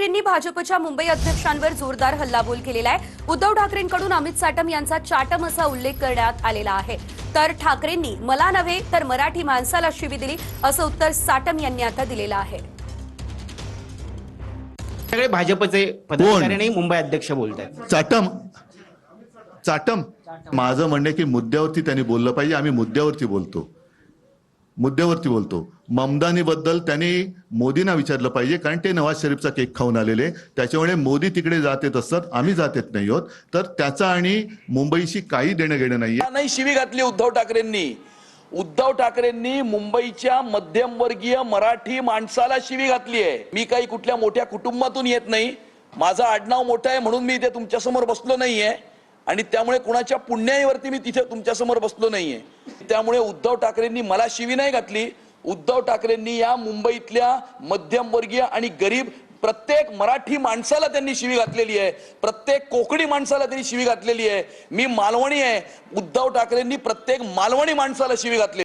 ठाकरेंनी भाजपच्या मुंबई अध्यक्षांवर जोरदार हल्लाबोल केलेला आहे। उद्धव ठाकरेंकडून अमित साटम यांचा चाटम असा उल्लेख करण्यात आलेला आहे। तर ठाकरेंनी मला नव्हे तर मराठी माणसाला शिवी दिली असं उत्तर साटम यांनी आता दिलेलं आहे। सगळे भाजपचे पदाधिकारी मुंबई अध्यक्ष बोलतात। चाटम माझं म्हणणे की मुद्द्यावरती त्यांनी बोललं पाहिजे। आम्ही मुद्द्यावरती बोलतो। ममदानीबद्दल त्यांनी मोदींना विचारलं पाहिजे, कारण ते नवाज शरीफचा केक खाऊन आलेले, त्याच्यामुळे मोदी तिकडे जात येत असतात, आम्ही जात येत नाही आहोत। तर त्याचा आणि मुंबईशी काही देणं घेणं नाहीये। नाही शिवी घातली उद्धव ठाकरेंनी मुंबईच्या मध्यमवर्गीय मराठी माणसाला शिवी घातली आहे। मी काही कुठल्या मोठ्या कुटुंबातून येत नाही, माझं आडनाव मोठं आहे म्हणून मी इथे तुमच्या समोर बसलो नाहीये आणि त्यामुळे कुणाच्या पुण्याईवरती मी तिथे तुमच्या समोर बसलो नाहीये। त्यामुळे उद्धव ठाकरेंनी मला शिवी नाही घातली। उद्धव ठाकरेंनी या मुंबईतल्या मध्यमवर्गीय आणि गरीब प्रत्येक मराठी माणसाला त्यांनी शिवी घातलेली आहे, प्रत्येक कोकणी माणसाला त्यांनी शिवी घातलेली आहे। मी मालवणी आहे, उद्धव ठाकरेंनी प्रत्येक मालवणी माणसाला शिवी घातली।